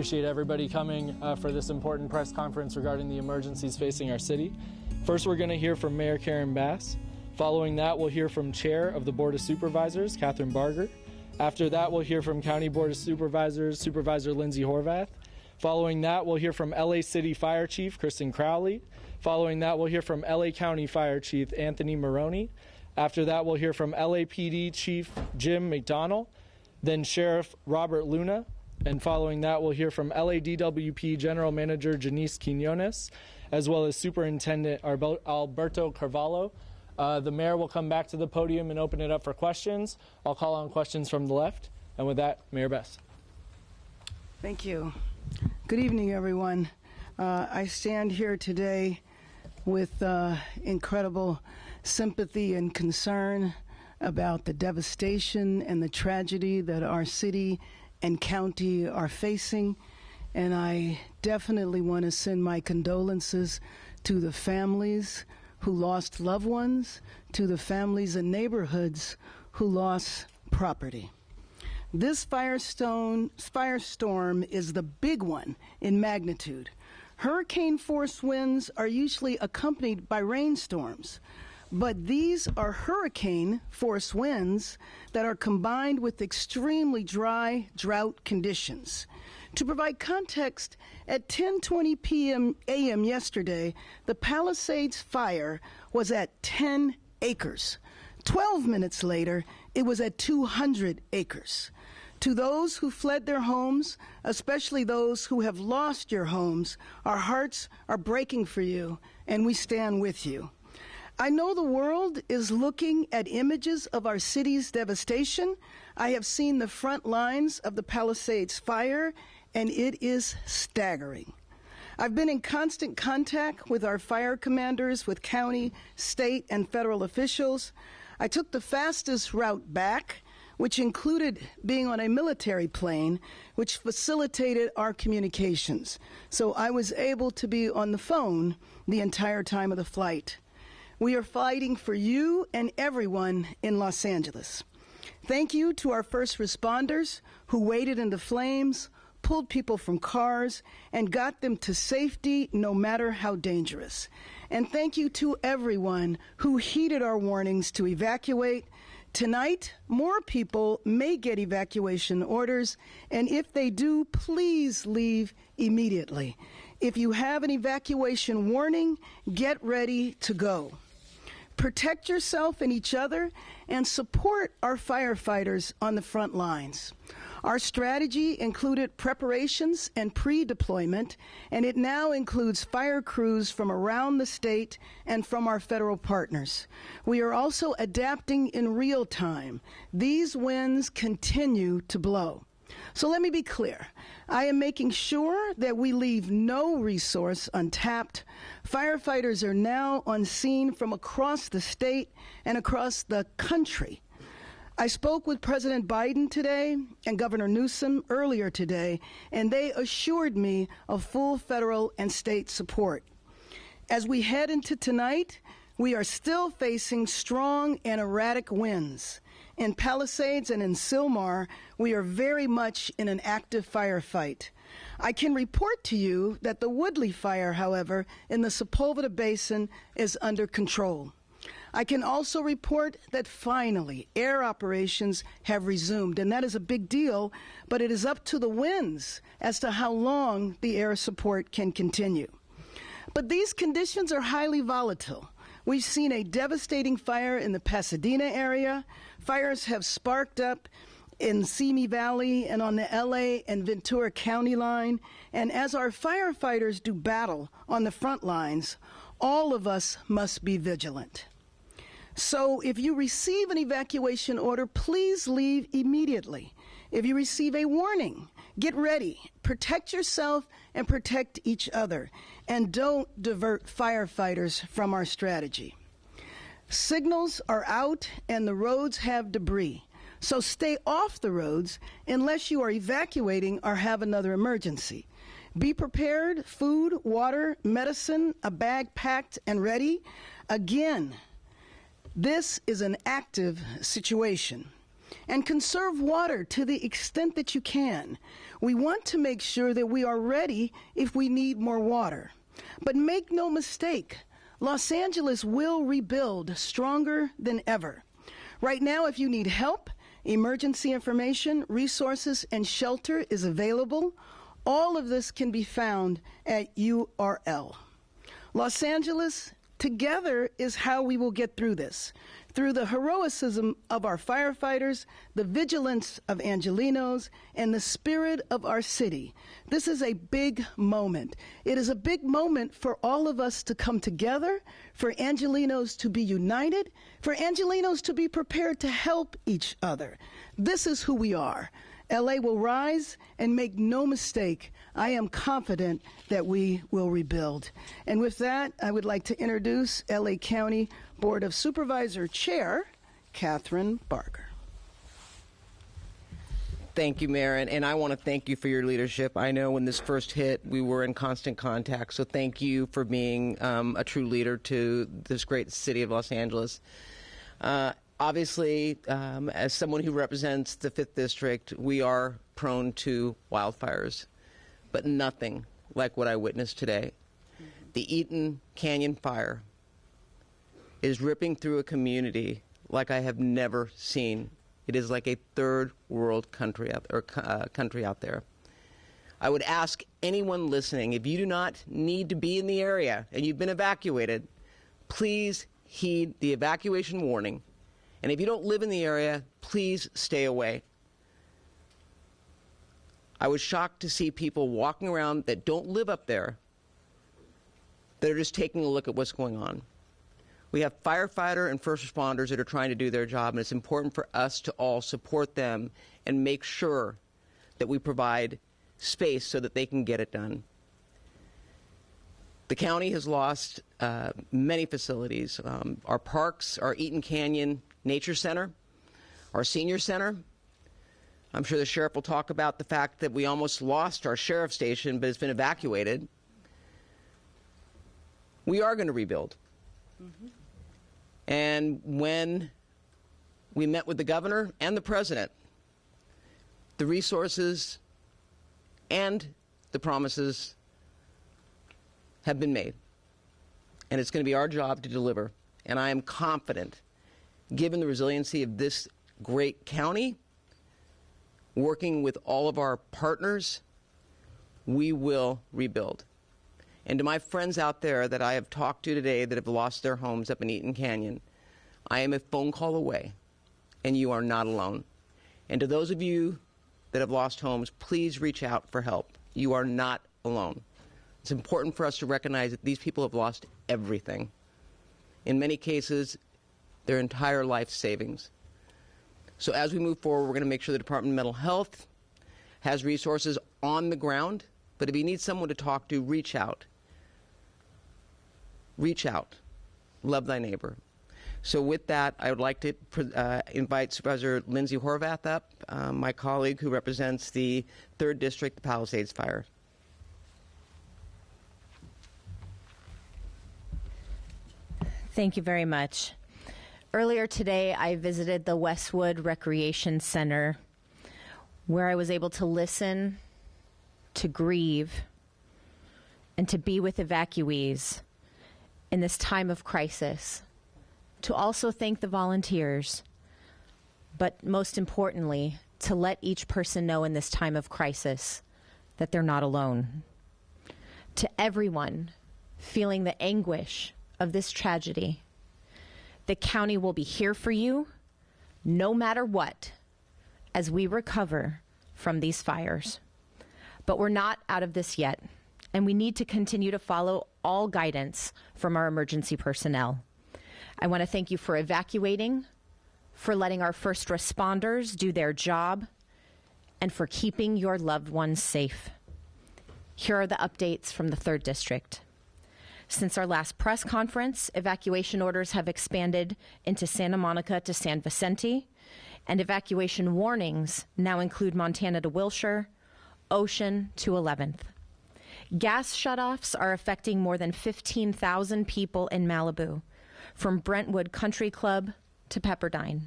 appreciate everybody coming for this important press conference regarding the emergencies facing our city. First, we're going to hear from Mayor Karen Bass. Following that, we'll hear from Chair of the Board of Supervisors, Catherine Barger. After that, we'll hear from County Board of Supervisors, Supervisor Lindsay Horvath. Following that, we'll hear from LA City Fire Chief, Kristen Crowley. Following that, we'll hear from LA County Fire Chief, Anthony Maroney. After that, we'll hear from LAPD Chief Jim McDonnell, then Sheriff Robert Luna. And following that, we'll hear from LADWP General Manager Janice Quinones, as well as Superintendent Alberto Carvalho. The mayor will come back to the podium and open it up for questions. I'll call on questions from the left. And with that, Mayor Bass. Thank you. Good evening, everyone. I stand here today with incredible sympathy and concern about the devastation and the tragedy that our city and county are facing. And I definitely want to send my condolences to the families who lost loved ones, to the families and neighborhoods who lost property. This firestorm is the big one in magnitude. Hurricane force winds are usually accompanied by rainstorms, but these are hurricane force winds that are combined with extremely dry drought conditions. To provide context, at 10:20 a.m. yesterday, the Palisades Fire was at 10 acres. 12 minutes later, it was at 200 acres. To those who fled their homes, especially those who have lost your homes, our hearts are breaking for you, and we stand with you. I know the world is looking at images of our city's devastation. I have seen the front lines of the Palisades Fire, and it is staggering. I've been in constant contact with our fire commanders, with county, state, and federal officials. I took the fastest route back, which included being on a military plane, which facilitated our communications. So I was able to be on the phone the entire time of the flight. We are fighting for you and everyone in Los Angeles. Thank you to our first responders who waded in the flames, pulled people from cars, and got them to safety no matter how dangerous. And thank you to everyone who heeded our warnings to evacuate. Tonight, more people may get evacuation orders, and if they do, please leave immediately. If you have an evacuation warning, get ready to go. Protect yourself and each other, and support our firefighters on the front lines. Our strategy included preparations and pre-deployment, and it now includes fire crews from around the state and from our federal partners. We are also adapting in real time. These winds continue to blow. So let me be clear. I am making sure that we leave no resource untapped. Firefighters are now on scene from across the state and across the country. I spoke with President Biden today and Governor Newsom earlier today, and they assured me of full federal and state support. As we head into tonight, we are still facing strong and erratic winds. In Palisades and in Sylmar, we are very much in an active firefight. I can report to you that the Woodley fire, however, in the Sepulveda Basin is under control. I can also report that finally air operations have resumed, and that is a big deal, but it is up to the winds as to how long the air support can continue. But these conditions are highly volatile. We've seen a devastating fire in the Pasadena area. Fires have sparked up in Simi Valley and on the LA and Ventura County line. And as our firefighters do battle on the front lines, all of us must be vigilant. So if you receive an evacuation order, please leave immediately. If you receive a warning, get ready. Protect yourself and protect each other. And don't divert firefighters from our strategy. Signals are out and the roads have debris. So stay off the roads unless you are evacuating or have another emergency. Be prepared, food, water, medicine, a bag packed and ready. Again, this is an active situation. and conserve water to the extent that you can. We want to make sure that we are ready if we need more water. But make no mistake, Los Angeles will rebuild stronger than ever. Right now, if you need help, emergency information, resources, and shelter is available. All of this can be found at URL. Los Angeles, together is how we will get through this. Through the heroism of our firefighters, the vigilance of Angelenos, and the spirit of our city. This is a big moment. It is a big moment for all of us to come together, for Angelenos to be united, for Angelenos to be prepared to help each other. This is who we are. LA will rise, and make no mistake, I am confident that we will rebuild. And with that, I would like to introduce LA County Board of Supervisor Chair, Catherine Barger. Thank you, Mayor, and I want to thank you for your leadership. I know when this first hit, we were in constant contact, so thank you for being a true leader to this great city of Los Angeles. Obviously, as someone who represents the 5th District, we are prone to wildfires, but nothing like what I witnessed today. The Eaton Canyon fire is ripping through a community like I have never seen. It is like a third world country out there. I would ask anyone listening, if you do not need to be in the area and you've been evacuated, please heed the evacuation warning. And if you don't live in the area, please stay away. I was shocked to see people walking around that don't live up there, that are just taking a look at what's going on. We have firefighter and first responders that are trying to do their job, and it's important for us to all support them and make sure that we provide space so that they can get it done. The county has lost many facilities. Our parks, our Eaton Canyon Nature Center, our senior center. I'm sure the sheriff will talk about the fact that we almost lost our sheriff's station, but it's been evacuated. We are going to rebuild. And when we met with the governor and the president, the resources and the promises have been made. And it's going to be our job to deliver. And I am confident, given the resiliency of this great county, working with all of our partners, we will rebuild. And to my friends out there that I have talked to today that have lost their homes up in Eaton Canyon, I am a phone call away, and you are not alone. And to those of you that have lost homes, please reach out for help. You are not alone. It's important for us to recognize that these people have lost everything. In many cases, their entire life savings. So as we move forward, we're going to make sure the Department of Mental Health has resources on the ground. But if you need someone to talk to, reach out. Reach out. Love thy neighbor. So with that, I would like to invite Supervisor Lindsay Horvath up, my colleague who represents the 3rd District, the Palisades Fire. Thank you very much. Earlier today, I visited the Westwood Recreation Center, where I was able to listen, to grieve, and to be with evacuees in this time of crisis, to also thank the volunteers, but most importantly, to let each person know in this time of crisis that they're not alone. To everyone feeling the anguish of this tragedy, the county will be here for you, no matter what, as we recover from these fires. But we're not out of this yet, and we need to continue to follow all guidance from our emergency personnel. I want to thank you for evacuating, for letting our first responders do their job, and for keeping your loved ones safe. Here are the updates from the 3rd District. Since our last press conference, evacuation orders have expanded into Santa Monica to San Vicente, and evacuation warnings now include Montana to Wilshire, Ocean to 11th. Gas shutoffs are affecting more than 15,000 people in Malibu, from Brentwood Country Club to Pepperdine.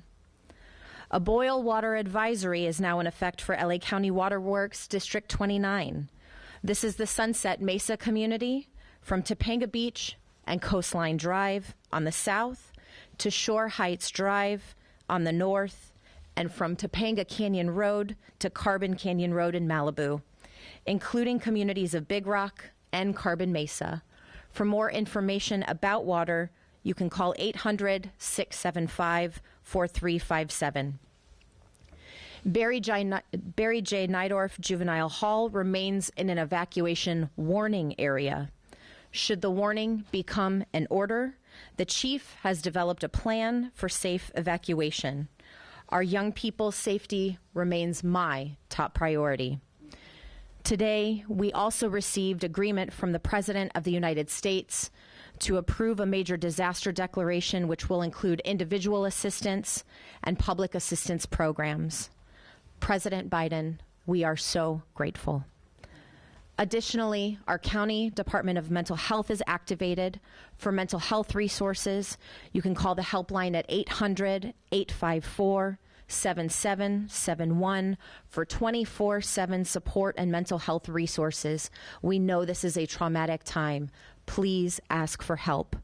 A boil water advisory is now in effect for LA County Water Works District 29. This is the Sunset Mesa community from Topanga Beach and Coastline Drive on the south to Shore Heights Drive on the north, and from Topanga Canyon Road to Carbon Canyon Road in Malibu, including communities of Big Rock and Carbon Mesa. For more information about water, you can call 800-675-4357. Barry J. Nydorf Juvenile Hall remains in an evacuation warning area. Should the warning become an order, the chief has developed a plan for safe evacuation. Our young people's safety remains my top priority. Today, we also received agreement from the President of the United States to approve a major disaster declaration, which will include individual assistance and public assistance programs. President Biden, we are so grateful. Additionally, our County Department of Mental Health is activated. For mental health resources, you can call the helpline at 800-854-7771 for 24/7 support and mental health resources. We know this is a traumatic time. Please ask for help.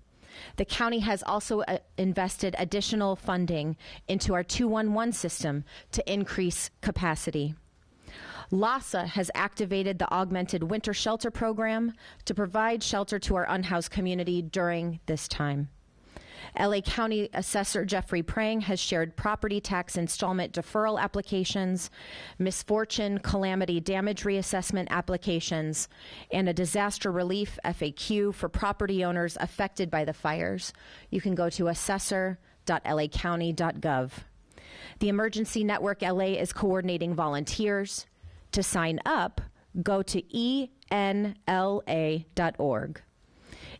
The county has also invested additional funding into our 211 system to increase capacity. LASA has activated the Augmented Winter Shelter Program to provide shelter to our unhoused community during this time. LA County Assessor Jeffrey Prang has shared property tax installment deferral applications, misfortune calamity damage reassessment applications, and a disaster relief FAQ for property owners affected by the fires. You can go to assessor.lacounty.gov. The Emergency Network LA is coordinating volunteers. To sign up, go to enla.org.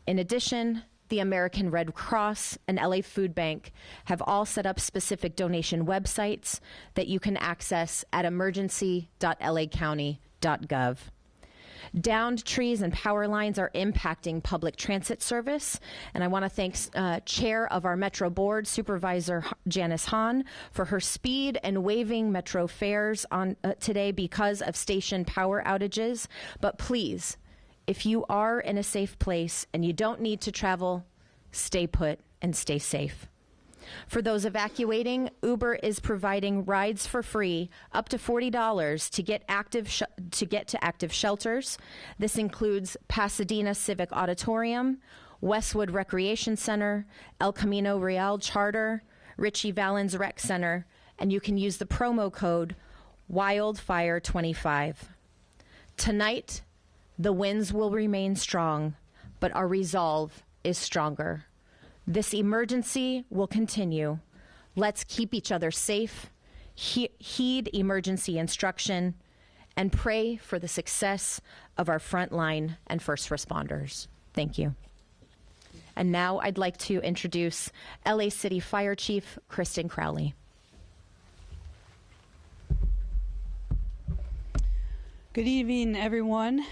In addition, the American Red Cross and LA Food Bank have all set up specific donation websites that you can access at emergency.lacounty.gov. Downed trees and power lines are impacting public transit service, and I want to thank Chair of our Metro Board, Supervisor Janice Hahn, for her speed and waiving Metro fares on today because of station power outages. But please, if you are in a safe place and you don't need to travel, stay put and stay safe. For those evacuating, Uber is providing rides for free up to $40 to get to active shelters. This includes Pasadena Civic Auditorium, Westwood Recreation Center, El Camino Real Charter, Richie Valens Rec Center, and you can use the promo code WILDFIRE25. Tonight, the winds will remain strong, but our resolve is stronger. This emergency will continue. Let's keep each other safe, heed emergency instruction, and pray for the success of our frontline and first responders. Thank you. And now I'd like to introduce LA City Fire Chief Kristen Crowley. Good evening, everyone.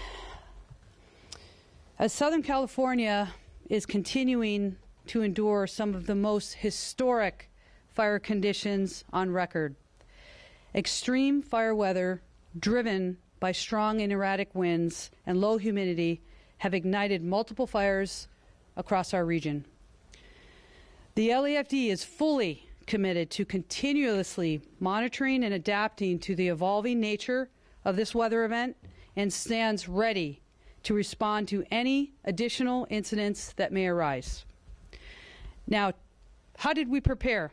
As Southern California is continuing to endure some of the most historic fire conditions on record, extreme fire weather driven by strong and erratic winds and low humidity have ignited multiple fires across our region. The LAFD is fully committed to continuously monitoring and adapting to the evolving nature of this weather event and stands ready to respond to any additional incidents that may arise. Now, how did we prepare?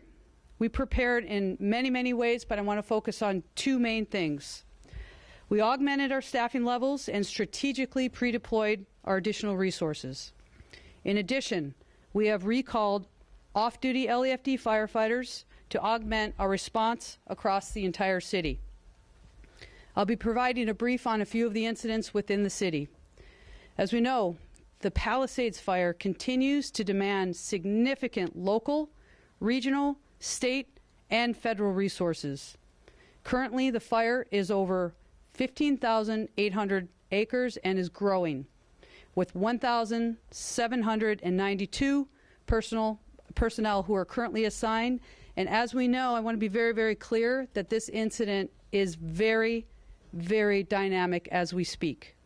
We prepared in many, many ways, but I want to focus on two main things. We augmented our staffing levels and strategically pre-deployed our additional resources. In addition, we have recalled off-duty LAFD firefighters to augment our response across the entire city. I'll be providing a brief on a few of the incidents within the city. As we know, the Palisades Fire continues to demand significant local, regional, state, and federal resources. Currently, the fire is over 15,800 acres and is growing, with 1,792 personnel who are currently assigned And as we know, I want to be very, very clear that this incident is very, very dynamic as we speak.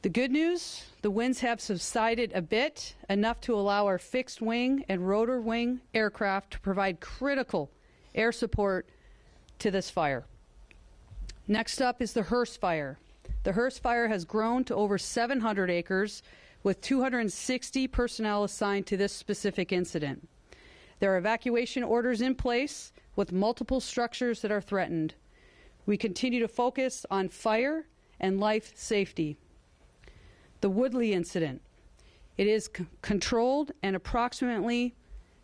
The good news, the winds have subsided a bit, enough to allow our fixed wing and rotor wing aircraft to provide critical air support to this fire. Next up is the Hurst fire. The Hurst fire has grown to over 700 acres with 260 personnel assigned to this specific incident. There are evacuation orders in place with multiple structures that are threatened. We continue to focus on fire and life safety. The Woodley incident. It is controlled and approximately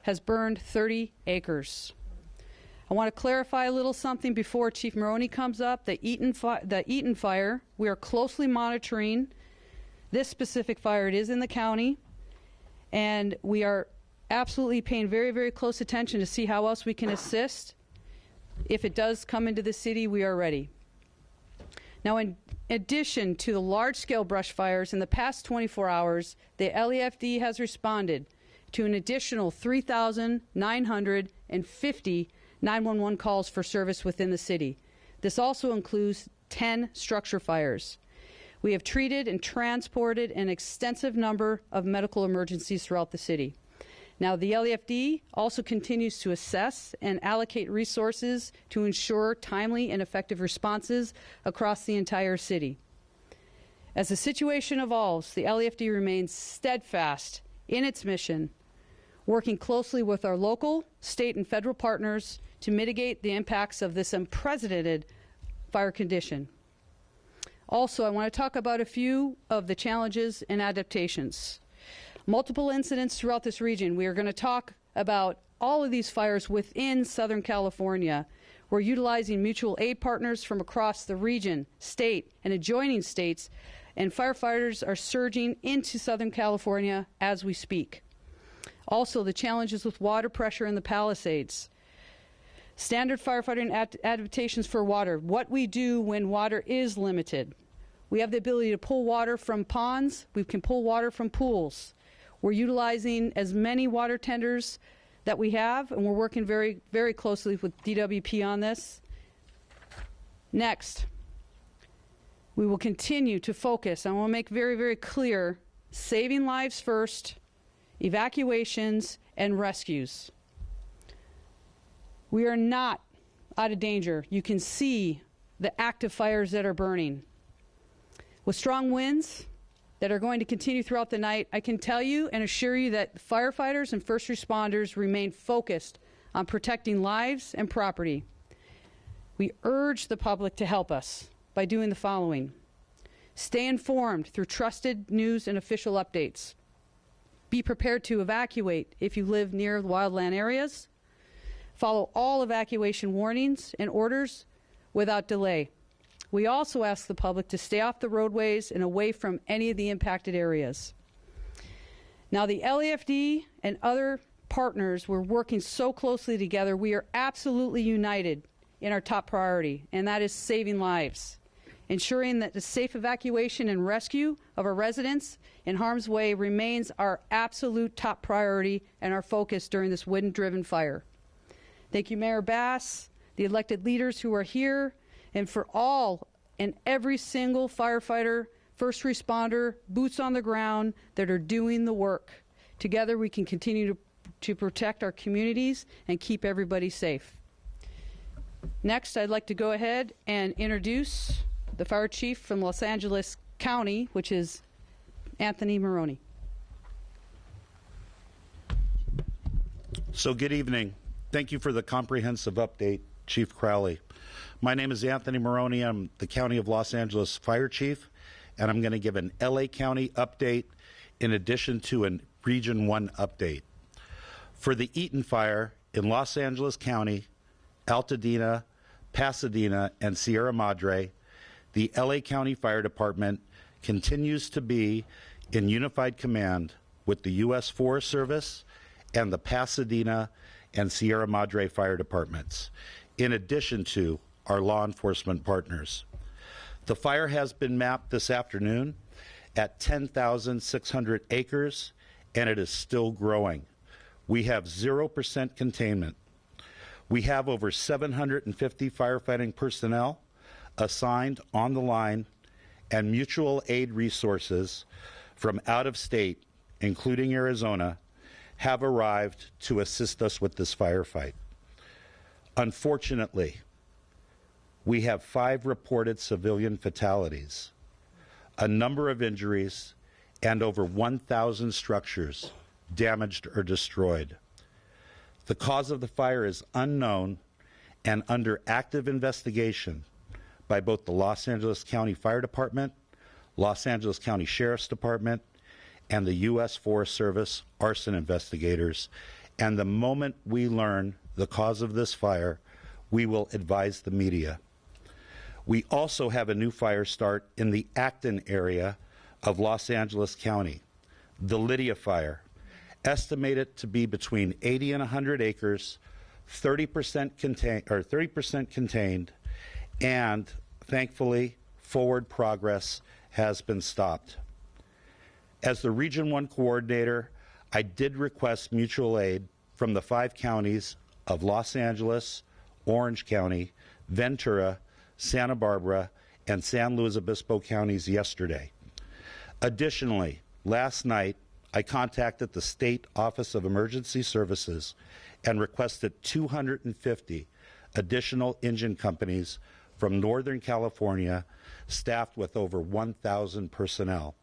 has burned 30 acres. I want to clarify a little something before Chief Maroney comes up. The Eaton fire, we are closely monitoring this specific fire. It is in the county, and we are absolutely paying very, very close attention to see how else we can assist. If it does come into the city, we are ready. Now, in addition to the large-scale brush fires, in the past 24 hours, the LAFD has responded to an additional 3,950 911 calls for service within the city. This also includes 10 structure fires. We have treated and transported an extensive number of medical emergencies throughout the city. Now, the LAFD also continues to assess and allocate resources to ensure timely and effective responses across the entire city. As the situation evolves, the LAFD remains steadfast in its mission, working closely with our local, state, and federal partners to mitigate the impacts of this unprecedented fire condition. Also, I want to talk about a few of the challenges and adaptations. Multiple incidents throughout this region. We are going to talk about all of these fires within Southern California. We're utilizing mutual aid partners from across the region, state, and adjoining states, and firefighters are surging into Southern California as we speak. Also, the challenges with water pressure in the Palisades. Standard firefighting adaptations for water. What we do when water is limited. We have the ability to pull water from ponds. We can pull water from pools. We're utilizing as many water tenders that we have, and we're working very, very closely with DWP on this. Next, we will continue to focus. I want to make very, very clear, saving lives first, evacuations, and rescues. We are not out of danger. You can see the active fires that are burning. With strong winds that are going to continue throughout the night, I can tell you and assure you that firefighters and first responders remain focused on protecting lives and property. We urge the public to help us by doing the following. Stay informed through trusted news and official updates. Be prepared to evacuate if you live near wildland areas. Follow all evacuation warnings and orders without delay. We also ask the public to stay off the roadways and away from any of the impacted areas. Now, the LAFD and other partners, we're working so closely together. We are absolutely united in our top priority, and that is saving lives. Ensuring that the safe evacuation and rescue of our residents in harm's way remains our absolute top priority and our focus during this wind-driven fire. Thank you, Mayor Bass, the elected leaders who are here, and for all and every single firefighter, first responder, boots on the ground that are doing the work. Together we can continue to protect our communities and keep everybody safe. Next, I'd like to go ahead and introduce the fire chief from Los Angeles County, which is Anthony Maroney. So good evening. Thank you for the comprehensive update, Chief Crowley. My name is Anthony Maroney. I'm the County of Los Angeles Fire Chief, and I'm going to give an LA County update in addition to a Region 1 update. For the Eaton fire in Los Angeles County, Altadena, Pasadena, and Sierra Madre, the LA County Fire Department continues to be in unified command with the U.S. Forest Service and the Pasadena and Sierra Madre Fire Departments, in addition to our law enforcement partners. The fire has been mapped this afternoon at 10,600 acres, and it is still growing. We have 0% containment We have over 750 firefighting personnel assigned on the line, and mutual aid resources from out of state, including Arizona, have arrived to assist us with this firefight. Unfortunately, we have 5 reported civilian fatalities, a number of injuries, and over 1,000 structures damaged or destroyed. The cause of the fire is unknown and under active investigation by both the Los Angeles County Fire Department, Los Angeles County Sheriff's Department, and the U.S. Forest Service arson investigators. And the moment we learn the cause of this fire, we will advise the media. We also have a new fire start in the Acton area of Los Angeles County, the Lydia Fire, estimated to be between 80 and 100 acres, 30% contained, and thankfully, forward progress has been stopped. As the Region 1 coordinator, I did request mutual aid from the 5 counties of Los Angeles, Orange County, Ventura, Santa Barbara, and San Luis Obispo counties yesterday. Additionally, last night, I contacted the State Office of Emergency Services and requested 250 additional engine companies from Northern California, staffed with over 1,000 personnel.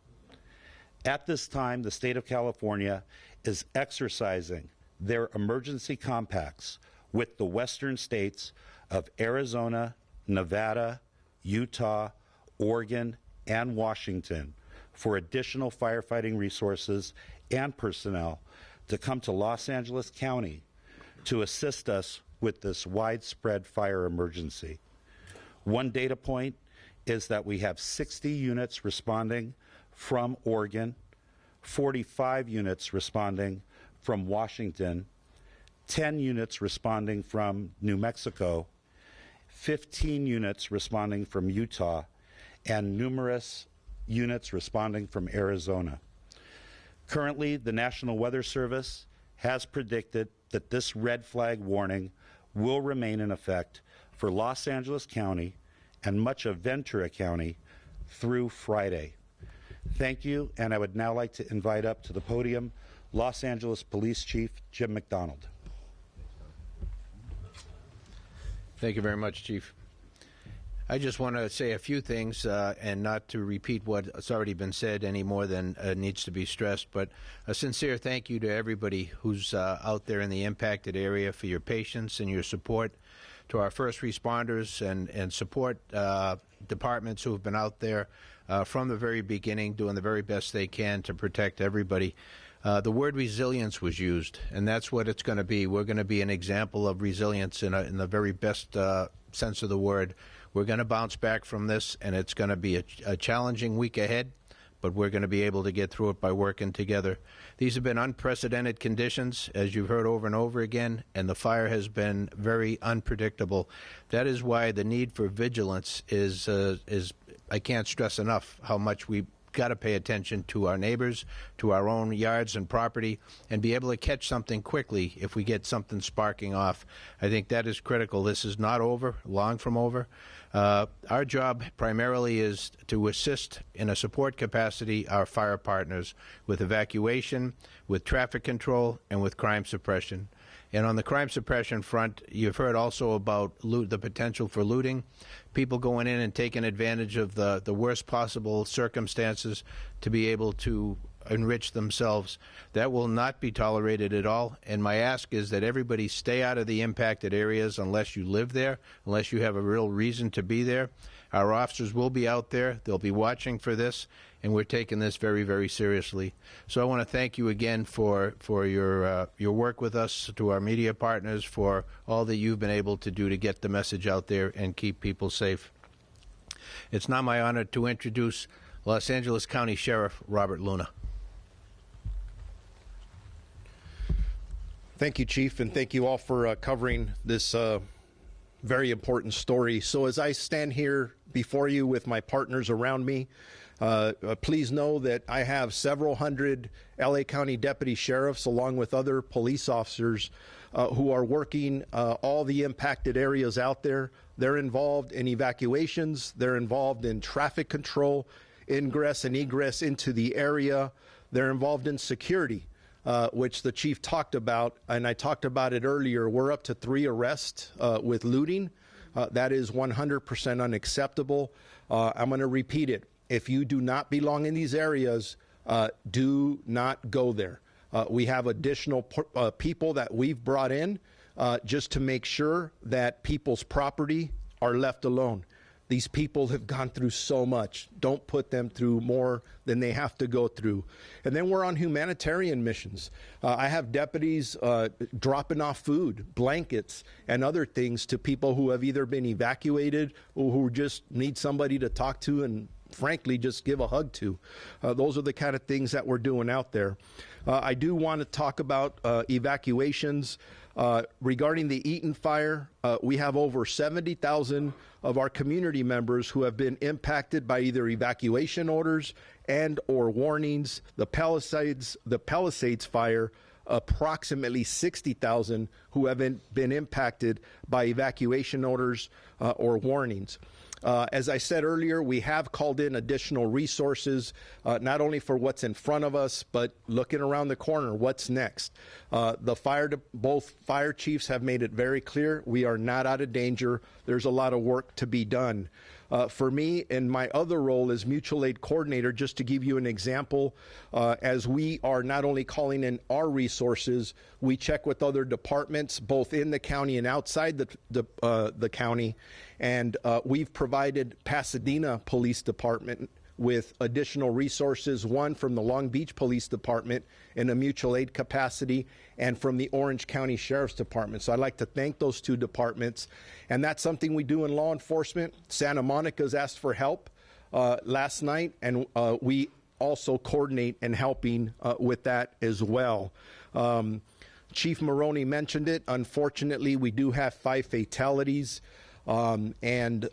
At this time, the state of California is exercising their emergency compacts with the western states of Arizona, Nevada, Utah, Oregon, and Washington for additional firefighting resources and personnel to come to Los Angeles County to assist us with this widespread fire emergency. One data point is that we have 60 units responding from Oregon, 45 units responding from Washington, 10 units responding from New Mexico, 15 units responding from Utah, and numerous units responding from Arizona. Currently, the National Weather Service has predicted that this red flag warning will remain in effect for Los Angeles County and much of Ventura County through Friday. Thank you, and I would now like to invite up to the podium Los Angeles Police Chief Jim McDonald. Thank you very much, Chief. I just want to say a few things and not to repeat what's already been said any more than needs to be stressed, but a sincere thank you to everybody who's out there in the impacted area for your patience and your support, to our first responders and support departments who have been out there from the very beginning doing the very best they can to protect everybody. The word resilience was used, and that's what it's going to be. We're going to be an example of resilience in the very best sense of the word. We're going to bounce back from this, and it's going to be a challenging week ahead, but we're going to be able to get through it by working together. These have been unprecedented conditions, as you've heard over and over again, and the fire has been very unpredictable. That is why the need for vigilance is I can't stress enough how much we got to pay attention to our neighbors, to our own yards and property, and be able to catch something quickly if we get something sparking off. I think that is critical. This is not over, long from over. Our job primarily is to assist in a support capacity our fire partners with evacuation, with traffic control, and with crime suppression. And on the crime suppression front, you've heard also about the potential for looting, people going in and taking advantage of the worst possible circumstances to be able to enrich themselves. That will not be tolerated at all. And my ask is that everybody stay out of the impacted areas unless you live there, unless you have a real reason to be there. Our officers will be out there. They'll be watching for this, and we're taking this very, very seriously. So I want to thank you again for your work with us, to our media partners, for all that you've been able to do to get the message out there and keep people safe. It's now my honor to introduce Los Angeles County Sheriff Robert Luna. Thank you, Chief, and thank you all for covering this very important story. So as I stand here before you with my partners around me, please know that I have several hundred LA County deputy sheriffs along with other police officers who are working all the impacted areas out there. They're involved in evacuations. They're involved in traffic control, ingress and egress into the area. They're involved in security, which the chief talked about, and I talked about it earlier. We're up to 3 arrests with looting. That is 100% unacceptable. I'm going to repeat it. If you do not belong in these areas, do not go there. We have additional people that we've brought in just to make sure that people's property are left alone. These people have gone through so much. Don't put them through more than they have to go through. And then we're on humanitarian missions. I have deputies dropping off food, blankets, and other things to people who have either been evacuated or who just need somebody to talk to and frankly just give a hug to. Those are the kind of things that we're doing out there. I do want to talk about evacuations. Regarding the Eaton fire, we have over 70,000 of our community members who have been impacted by either evacuation orders and or warnings. The Palisades Fire, approximately 60,000 who have been impacted by evacuation orders or warnings. As I said earlier, we have called in additional resources, not only for what's in front of us, but looking around the corner, what's next. Both fire chiefs have made it very clear we are not out of danger. There's a lot of work to be done. For me, in my other role as mutual aid coordinator, just to give you an example, as we are not only calling in our resources, we check with other departments, both in the county and outside the county, and we've provided Pasadena Police Department with additional resources, one from the Long Beach Police Department in a mutual aid capacity, and from the Orange County Sheriff's Department. So I'd like to thank those 2 departments. And that's something we do in law enforcement. Santa Monica's asked for help last night, and we also coordinate in helping with that as well. Chief Maroney mentioned it. Unfortunately, we do have 5 fatalities, and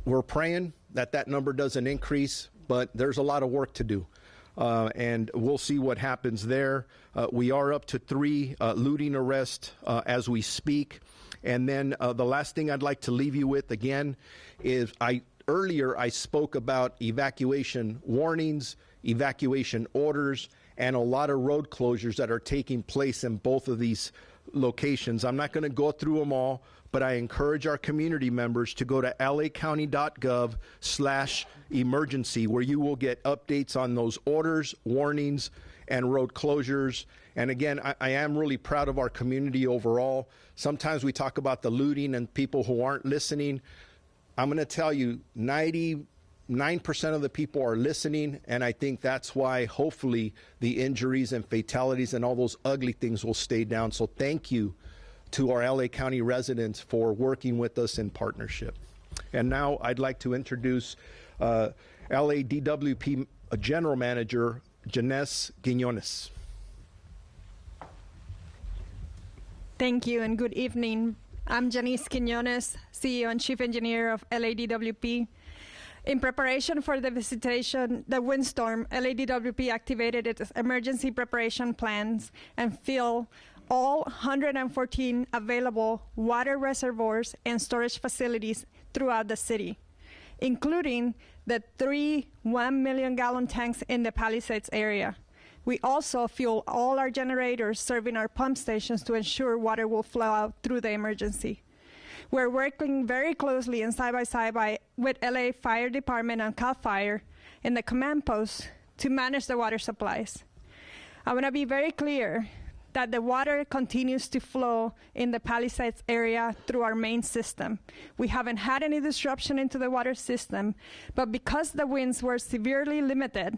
we're praying that number doesn't increase, but there's a lot of work to do. And we'll see what happens there. We are up to 3 looting arrests as we speak. And then the last thing I'd like to leave you with, again, is earlier I spoke about evacuation warnings, evacuation orders, and a lot of road closures that are taking place in both of these locations. I'm not going to go through them all, but I encourage our community members to go to lacounty.gov/emergency, where you will get updates on those orders, warnings, and road closures. And again, I am really proud of our community overall. Sometimes we talk about the looting and people who aren't listening. I'm going to tell you, 99% of the people are listening, and I think that's why hopefully the injuries and fatalities and all those ugly things will stay down. So thank you to our LA County residents for working with us in partnership. And now I'd like to introduce LADWP General Manager Janice Quiñones. Thank you and good evening. I'm Janice Quiñones, CEO and Chief Engineer of LADWP. In preparation for the windstorm, LADWP activated its emergency preparation plans and filled all 114 available water reservoirs and storage facilities throughout the city, including the 3 1-million-gallon tanks in the Palisades area. We also fuel all our generators serving our pump stations to ensure water will flow out through the emergency. We're working very closely and side by side with LA Fire Department and CAL FIRE in the command post to manage the water supplies. I want to be very clear that the water continues to flow in the Palisades area through our main system. We haven't had any disruption into the water system, but because the winds were severely limited,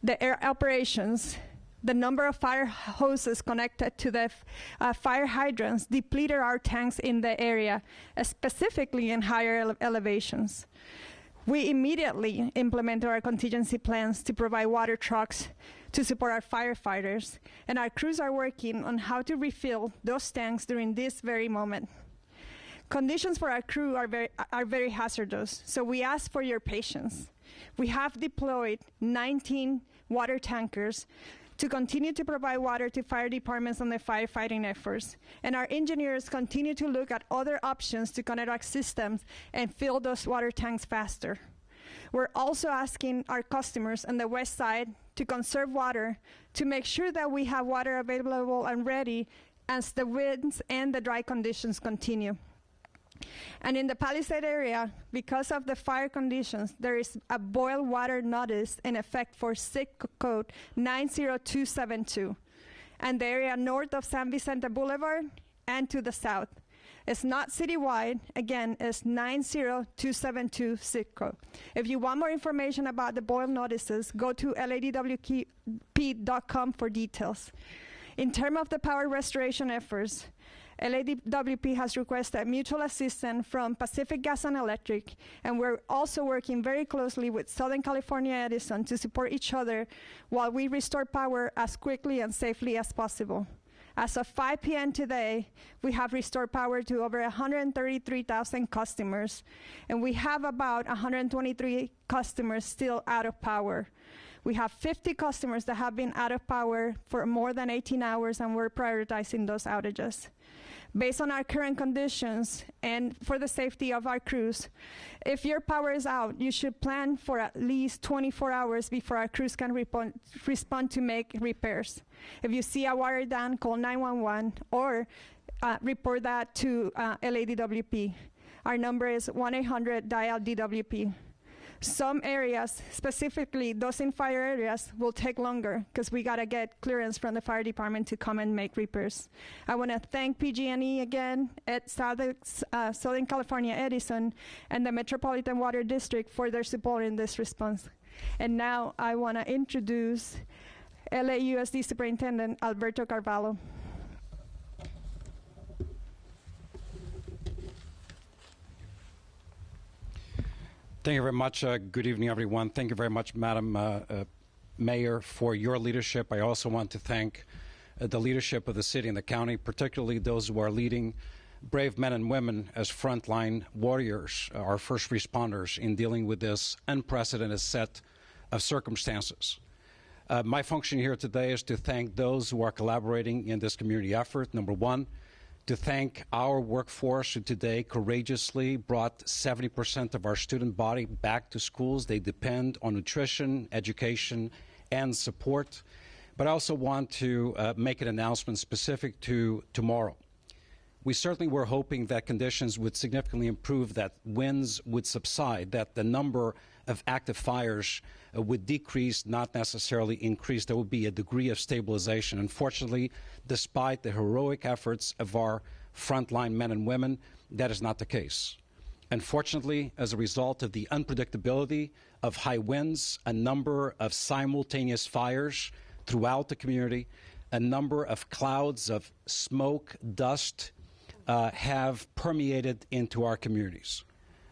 the air operations, the number of fire hoses connected to the fire hydrants depleted our tanks in the area, specifically in higher elevations. We immediately implemented our contingency plans to provide water trucks to support our firefighters, and our crews are working on how to refill those tanks during this very moment. Conditions for our crew are very hazardous, so we ask for your patience. We have deployed 19 water tankers to continue to provide water to fire departments on the firefighting efforts. And our engineers continue to look at other options to connect our systems and fill those water tanks faster. We're also asking our customers on the west side to conserve water to make sure that we have water available and ready as the winds and the dry conditions continue. And in the Palisades area, because of the fire conditions, there is a boil water notice in effect for SIC code 90272, and the area north of San Vicente Boulevard and to the south. It's not citywide. Again, it's 90272 SIC code. If you want more information about the boil notices, go to ladwp.com for details. In terms of the power restoration efforts, LADWP has requested mutual assistance from Pacific Gas and Electric, and we're also working very closely with Southern California Edison to support each other while we restore power as quickly and safely as possible. As of 5 p.m. today, we have restored power to over 133,000 customers, and we have about 123 customers still out of power. We have 50 customers that have been out of power for more than 18 hours, and we're prioritizing those outages. Based on our current conditions and for the safety of our crews, if your power is out, you should plan for at least 24 hours before our crews can respond to make repairs. If you see a wire down, call 911 or report that to LADWP. Our number is 1-800-DIAL-DWP. Some areas, specifically those in fire areas, will take longer because we got to get clearance from the fire department to come and make repairs. I want to thank PG&E again at Southern California Edison and the Metropolitan Water District for their support in this response. And now I want to introduce LAUSD Superintendent Alberto Carvalho. Thank you very much. Good evening, everyone. Thank you very much, Madam Mayor, for your leadership. I also want to thank the leadership of the city and the county, particularly those who are leading brave men and women as frontline warriors, our first responders, in dealing with this unprecedented set of circumstances. My function here today is to thank those who are collaborating in this community effort. Number one, to thank our workforce who today courageously brought 70% of our student body back to schools. They depend on nutrition, education, and support. But I also want to make an announcement specific to tomorrow. We certainly were hoping that conditions would significantly improve, that winds would subside, that the number of active fires would decrease, not necessarily increase. There would be a degree of stabilization. Unfortunately, despite the heroic efforts of our frontline men and women, that is not the case. Unfortunately, as a result of the unpredictability of high winds, a number of simultaneous fires throughout the community, a number of clouds of smoke, dust, have permeated into our communities,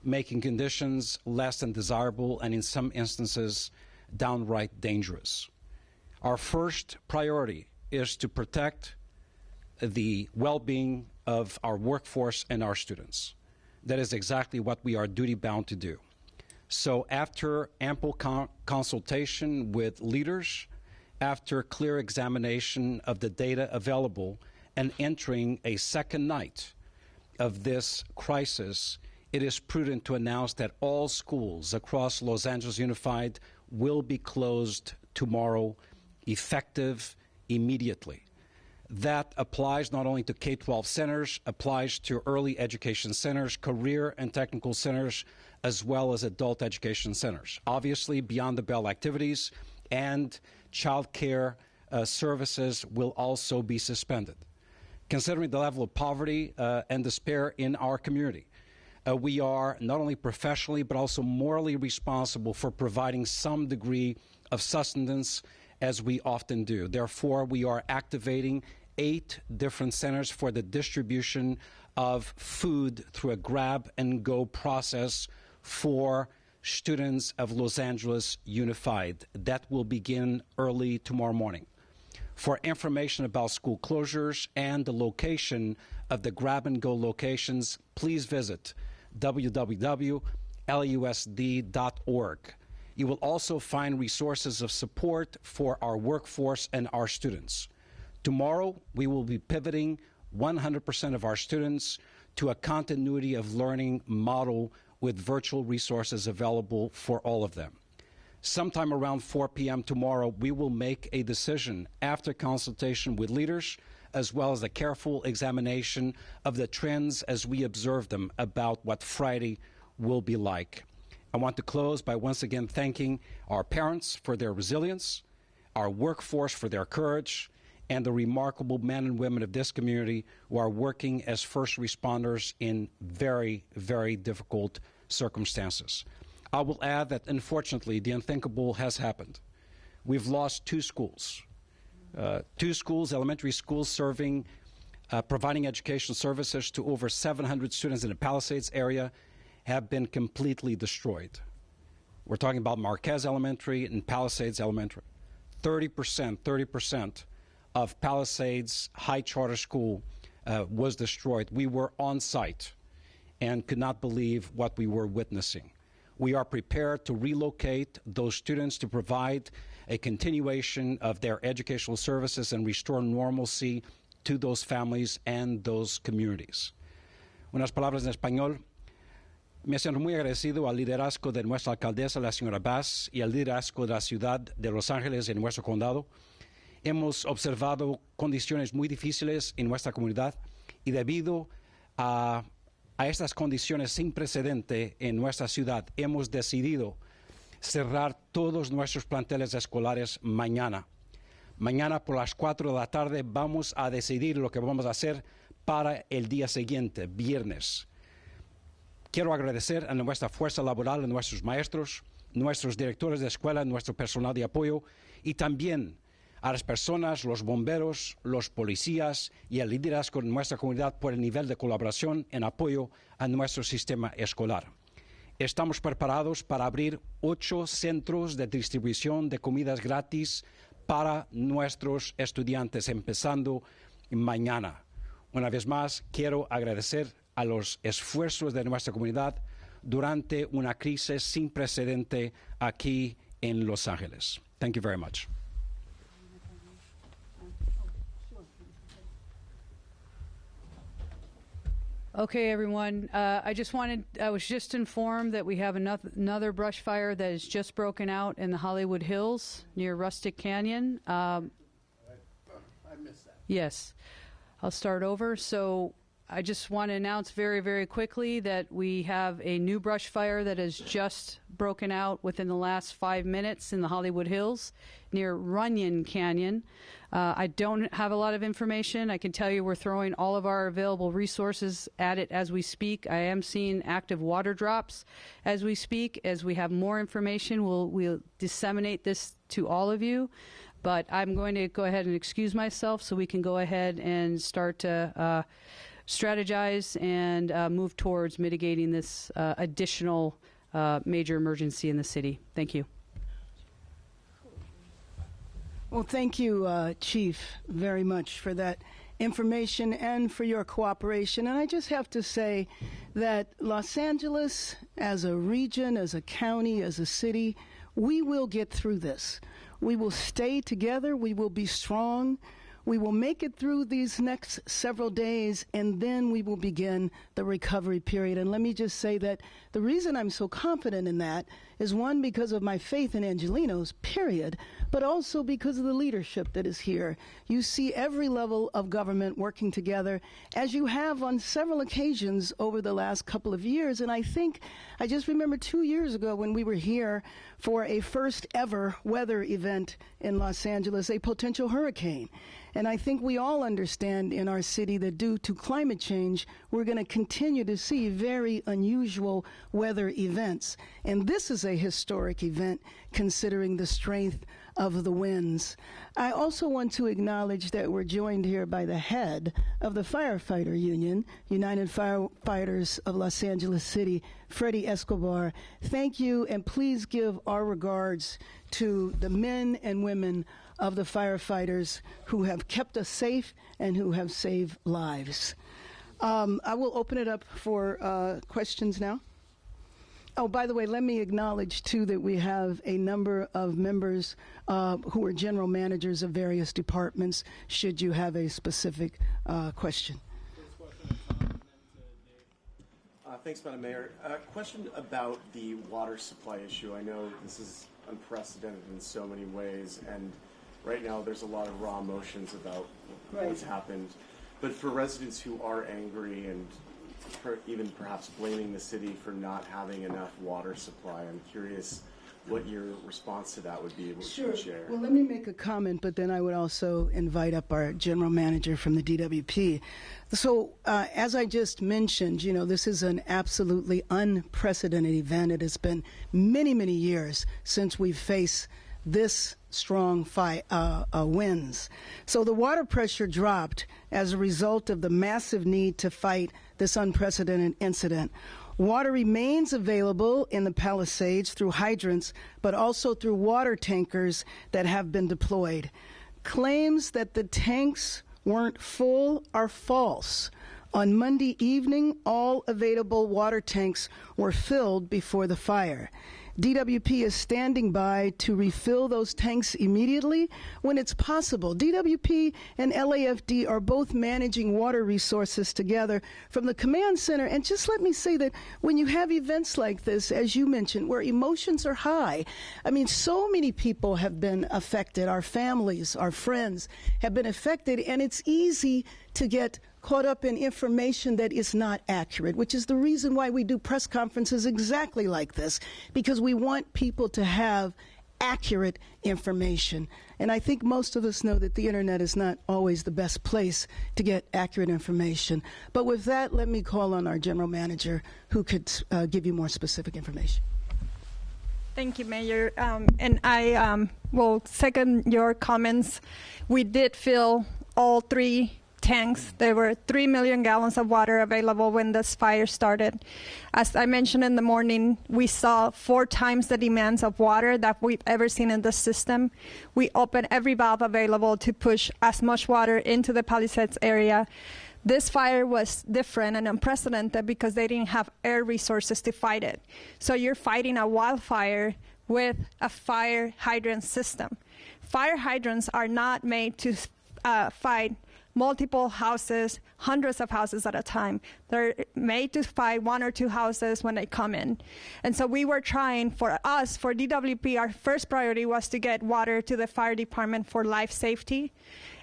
making conditions less than desirable and in some instances downright dangerous. Our first priority is to protect the well-being of our workforce and our students. That is exactly what we are duty-bound to do. So after ample consultation with leaders, after clear examination of the data available, and entering a second night of this crisis, it is prudent to announce that all schools across Los Angeles Unified will be closed tomorrow, effective immediately. That applies not only to K-12 centers, applies to early education centers, career and technical centers, as well as adult education centers. Obviously, beyond the bell activities and child care services will also be suspended. Considering the level of poverty and despair in our community, we are not only professionally but also morally responsible for providing some degree of sustenance, as we often do. Therefore, we are activating 8 different centers for the distribution of food through a grab-and-go process for students of Los Angeles Unified. That will begin early tomorrow morning. For information about school closures and the location of the grab-and-go locations, please visit www.lausd.org. You will also find resources of support for our workforce and our students. Tomorrow, we will be pivoting 100% of our students to a continuity of learning model with virtual resources available for all of them. Sometime around 4 p.m. tomorrow, we will make a decision after consultation with leaders, as well as a careful examination of the trends as we observe them about what Friday will be like. I want to close by once again thanking our parents for their resilience, our workforce for their courage, and the remarkable men and women of this community who are working as first responders in very, very difficult circumstances. I will add that, unfortunately, the unthinkable has happened. We've lost two schools, elementary schools providing educational services to over 700 students in the Palisades area have been completely destroyed. We're talking about Marquez Elementary and Palisades Elementary. 30% of Palisades High Charter School was destroyed. We were on site and could not believe what we were witnessing. We are prepared to relocate those students to provide a continuation of their educational services and restore normalcy to those families and those communities. Unas palabras en español. Me siento muy agradecido al liderazgo de nuestra alcaldesa, la señora Bass, y al liderazgo de la ciudad de Los Ángeles en nuestro condado. Hemos observado condiciones muy difíciles en nuestra comunidad y debido a estas condiciones sin precedente en nuestra ciudad, hemos decidido cerrar todos nuestros planteles escolares mañana. Mañana por las 4 de la tarde vamos a decidir lo que vamos a hacer para el día siguiente, viernes. Quiero agradecer a nuestra fuerza laboral, a nuestros maestros, nuestros directores de escuela, nuestro personal de apoyo y también a las personas, los bomberos, los policías y el liderazgo de nuestra comunidad por el nivel de colaboración en apoyo a nuestro sistema escolar. Estamos preparados para abrir 8 centros de distribución de comidas gratis para nuestros estudiantes, empezando mañana. Una vez más, quiero agradecer a los esfuerzos de nuestra comunidad durante una crisis sin precedente aquí en Los Ángeles. Thank you very much. Okay, everyone. I was just informed that we have another brush fire that has just broken out in the Hollywood Hills near Rustic Canyon. I missed that. Yes. I'll start over. So I just want to announce very, very quickly that we have a new brush fire that has just broken out within the last 5 minutes in the Hollywood Hills near Runyon Canyon. I don't have a lot of information. I can tell you we're throwing all of our available resources at it as we speak. I am seeing active water drops as we speak. As we have more information, we'll disseminate this to all of you. But I'm going to go ahead and excuse myself so we can go ahead and start to strategize and move towards mitigating this additional major emergency in the city. Thank you. Well, thank you, Chief, very much for that information and for your cooperation. And I just have to say that Los Angeles, as a region, as a county, as a city, we will get through this. We will stay together. We will be strong. We will make it through these next several days, and then we will begin the recovery period. And let me just say that the reason I'm so confident in that is, one, because of my faith in Angelenos, period, but also because of the leadership that is here. You see every level of government working together, as you have on several occasions over the last couple of years. And I just remember 2 years ago when we were here for a first ever weather event in Los Angeles, a potential hurricane. And I think we all understand in our city that due to climate change, we're going to continue to see very unusual weather events. And this is a historic event considering the strength of the winds. I also want to acknowledge that we're joined here by the head of the firefighter union, United Firefighters of Los Angeles City, Freddie Escobar. Thank you, and please give our regards to the men and women of the firefighters who have kept us safe and who have saved lives. I will open it up for questions now. Oh, by the way, let me acknowledge, too, that we have a number of members who are general managers of various departments, should you have a specific question. Thanks, Madam Mayor. Question about the water supply issue. I know this is unprecedented in so many ways, and right now there's a lot of raw emotions about what's happened. But for residents who are angry and even perhaps blaming the city for not having enough water supply, I'm curious what your response to that would be. Sure. Well, let me make a comment, but then I would also invite up our general manager from the DWP. So, as I just mentioned, you know, this is an absolutely unprecedented event. It has been many, many years since we've faced this strong winds. So the water pressure dropped as a result of the massive need to fight this unprecedented incident. Water remains available in the Palisades through hydrants, but also through water tankers that have been deployed. Claims that the tanks weren't full are false. On Monday evening, all available water tanks were filled before the fire. DWP is standing by to refill those tanks immediately when it's possible. DWP and LAFD are both managing water resources together from the command center. And just let me say that when you have events like this, as you mentioned, where emotions are high, I mean, so many people have been affected. Our families, our friends have been affected, and it's easy to get caught up in information that is not accurate, which is the reason why we do press conferences exactly like this, because we want people to have accurate information. And I think most of us know that the internet is not always the best place to get accurate information. But with that, let me call on our general manager who could give you more specific information. Thank you, Mayor. And I will second your comments. We did fill all 3 tanks. There were 3 million gallons of water available when this fire started. As I mentioned in the morning, we saw 4 times the demands of water that we've ever seen in the system. We opened every valve available to push as much water into the Palisades area. This fire was different and unprecedented because they didn't have air resources to fight it. So you're fighting a wildfire with a fire hydrant system. Fire hydrants are not made to fight multiple houses, hundreds of houses at a time. They're made to fight 1 or 2 houses when they come in. And so we were trying, for us, for DWP, our first priority was to get water to the fire department for life safety.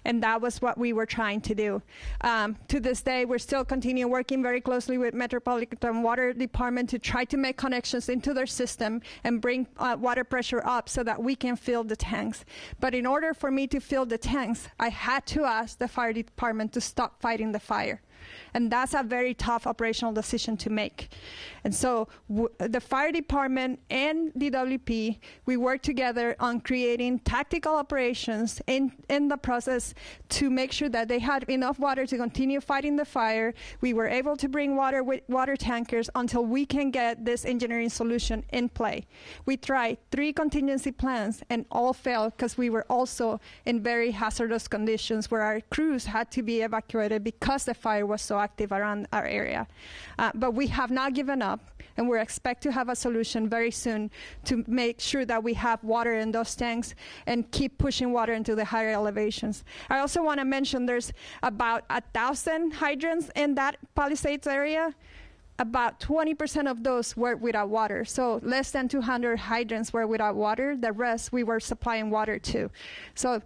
And that was what we were trying to do. To this day, we're still continuing working very closely with Metropolitan Water Department to try to make connections into their system and bring water pressure up so that we can fill the tanks. But in order for me to fill the tanks, I had to ask the fire department to stop fighting the fire. And that's a very tough operational decision to make. And so the fire department and DWP, we worked together on creating tactical operations in the process to make sure that they had enough water to continue fighting the fire. We were able to bring water with water tankers until we can get this engineering solution in play. We tried 3 contingency plans and all failed because we were also in very hazardous conditions where our crews had to be evacuated because the fire was so active around our area. But we have not given up, and we expect to have a solution very soon to make sure that we have water in those tanks and keep pushing water into the higher elevations. I also want to mention there's about 1,000 hydrants in that Palisades area. About 20% of those were without water. So less than 200 hydrants were without water. The rest we were supplying water to. So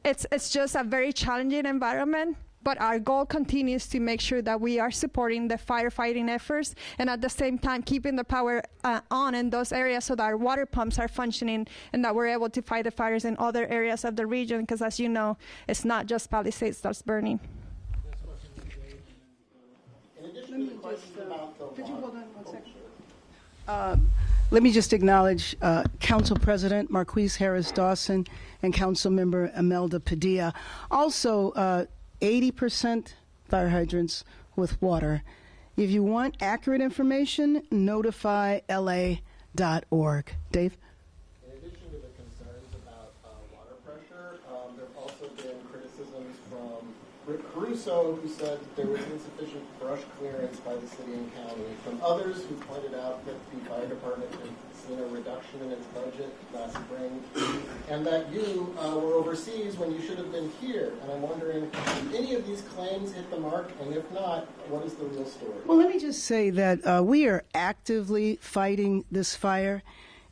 it's just a very challenging environment. But our goal continues to make sure that we are supporting the firefighting efforts and at the same time keeping the power on in those areas so that our water pumps are functioning and that we're able to fight the fires in other areas of the region because, as you know, it's not just Palisades that's burning. Let me just acknowledge Council President Marquise Harris Dawson and Council Member Imelda Padilla. Also, 80% fire hydrants with water. If you want accurate information, notify la.org. Dave? In addition to the concerns about water pressure, there have also been criticisms from Rick Caruso, who said there was insufficient brush clearance by the city and county, from others who pointed out that the fire department had seen a reduction in its budget last spring, and that you were overseas when you should have been here. And I'm wondering, did any of these claims hit the mark? And if not, what is the real story? Well, let me just say that we are actively fighting this fire,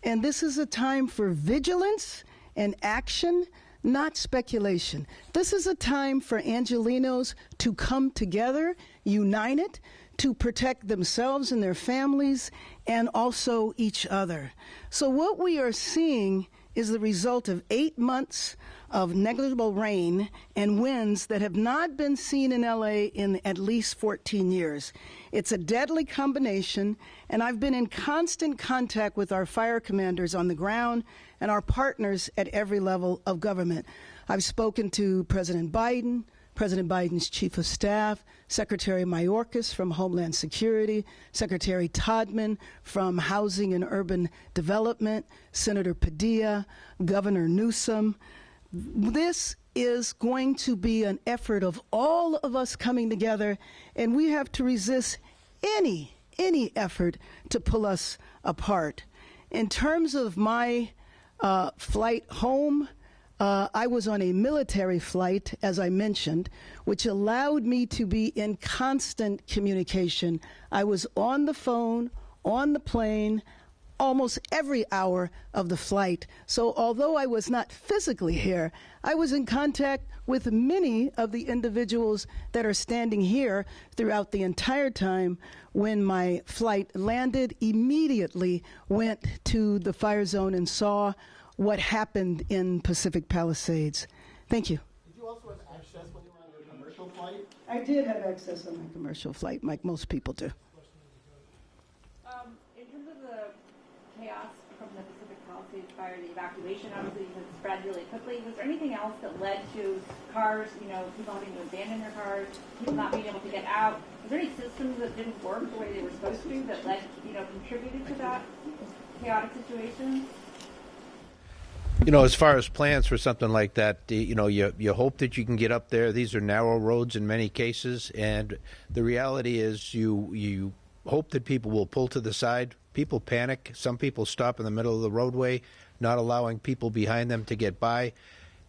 and this is a time for vigilance and action, not speculation. This is a time for Angelenos to come together, united, to protect themselves and their families and also each other. So what we are seeing is the result of 8 months of negligible rain and winds that have not been seen in LA in at least 14 years. It's a deadly combination, and I've been in constant contact with our fire commanders on the ground and our partners at every level of government. I've spoken to President Biden, President Biden's Chief of Staff, Secretary Mayorkas from Homeland Security, Secretary Todman from Housing and Urban Development, Senator Padilla, Governor Newsom. This is going to be an effort of all of us coming together, and we have to resist any effort to pull us apart. In terms of my flight home, I was on a military flight, as I mentioned, which allowed me to be in constant communication. I was on the phone, on the plane, almost every hour of the flight. So although I was not physically here, I was in contact with many of the individuals that are standing here throughout the entire time. When my flight landed, immediately went to the fire zone and saw what happened in Pacific Palisades. Thank you. Did you also have access when you were on your commercial flight? I did have access on my commercial flight, like most people do. In terms of the chaos from the Pacific Palisades fire, the evacuation obviously has spread really quickly. Was there anything else that led to cars, people having to abandon their cars, people not being able to get out? Was there any systems that didn't work the way they were supposed to that led, contributed to that chaotic situation? As far as plans for something like that, you hope that you can get up there. These are narrow roads in many cases, and the reality is you hope that people will pull to the side. People panic. Some people stop in the middle of the roadway, not allowing people behind them to get by.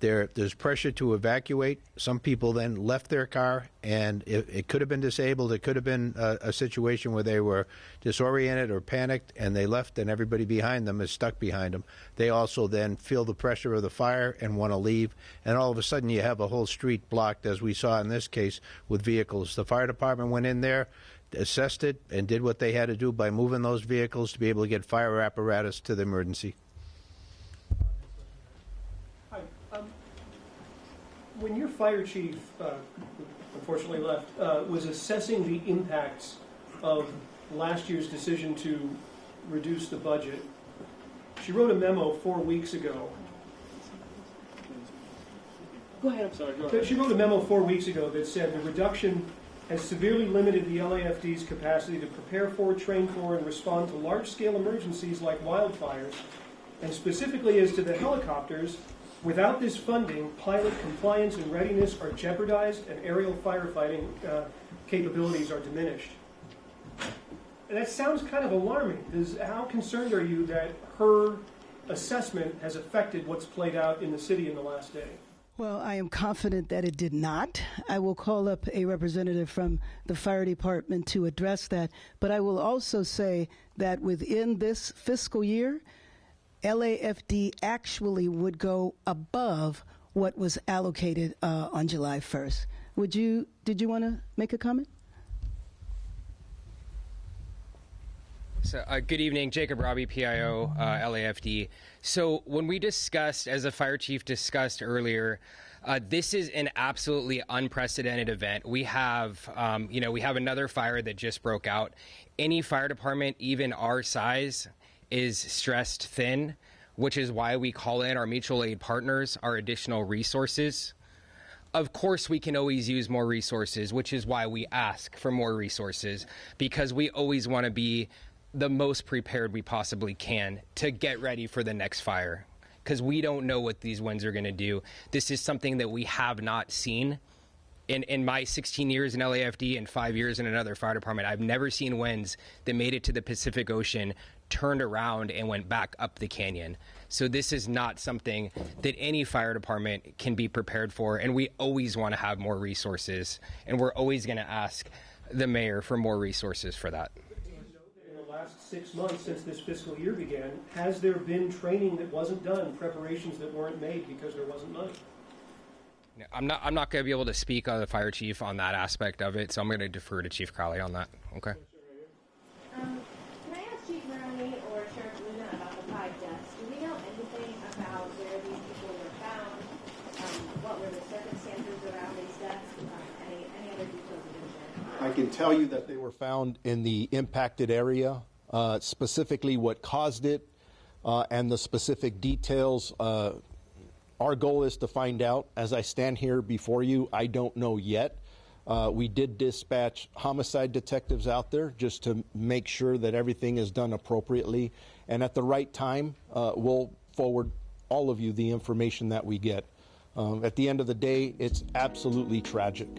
There's pressure to evacuate. Some people then left their car, and it could have been disabled. It could have been a situation where they were disoriented or panicked, and they left, and everybody behind them is stuck behind them. They also then feel the pressure of the fire and want to leave, and all of a sudden you have a whole street blocked, as we saw in this case, with vehicles. The fire department went in there, assessed it, and did what they had to do by moving those vehicles to be able to get fire apparatus to the emergency. When your fire chief, unfortunately left, was assessing the impacts of last year's decision to reduce the budget, she wrote a memo 4 weeks ago. Go ahead. I'm sorry. Go ahead. She wrote a memo 4 weeks ago that said the reduction has severely limited the LAFD's capacity to prepare for, train for, and respond to large-scale emergencies like wildfires, and specifically as to the helicopters. Without this funding, pilot compliance and readiness are jeopardized and aerial firefighting capabilities are diminished. And that sounds kind of alarming. How concerned are you that her assessment has affected what's played out in the city in the last day? Well, I am confident that it did not. I will call up a representative from the fire department to address that. But I will also say that within this fiscal year, LAFD actually would go above what was allocated on July 1st. Did you want to make a comment? So, good evening, Jacob Robbie, PIO, LAFD. So when we discussed, as the fire chief discussed earlier, this is an absolutely unprecedented event. We have another fire that just broke out. Any fire department, even our size, is stressed thin, which is why we call in our mutual aid partners, our additional resources. Of course, we can always use more resources, which is why we ask for more resources, because we always want to be the most prepared we possibly can to get ready for the next fire, because we don't know what these winds are going to do. This is something that we have not seen in my 16 years in LAFD and 5 years in another fire department, I've never seen winds that made it to the Pacific Ocean, turned around, and went back up the canyon. So this is not something that any fire department can be prepared for, and we always want to have more resources, and we're always going to ask the mayor for more resources for that. In the last 6 months since this fiscal year began, has there been training that wasn't done, preparations that weren't made because there wasn't money? I'm not going to be able to speak on the fire chief on that aspect of it, so I'm going to defer to Chief Crowley on that. Okay. Can I ask Chief Maroney or Sheriff Luna about the 5 deaths? Do we know anything about where these people were found? What were the circumstances around these deaths? Any other details you can share? I can tell you that they were found in the impacted area, specifically what caused it, and the specific details. Our goal is to find out. As I stand here before you, I don't know yet. We did dispatch homicide detectives out there just to make sure that everything is done appropriately. And at the right time, we'll forward all of you the information that we get. At the end of the day, it's absolutely tragic.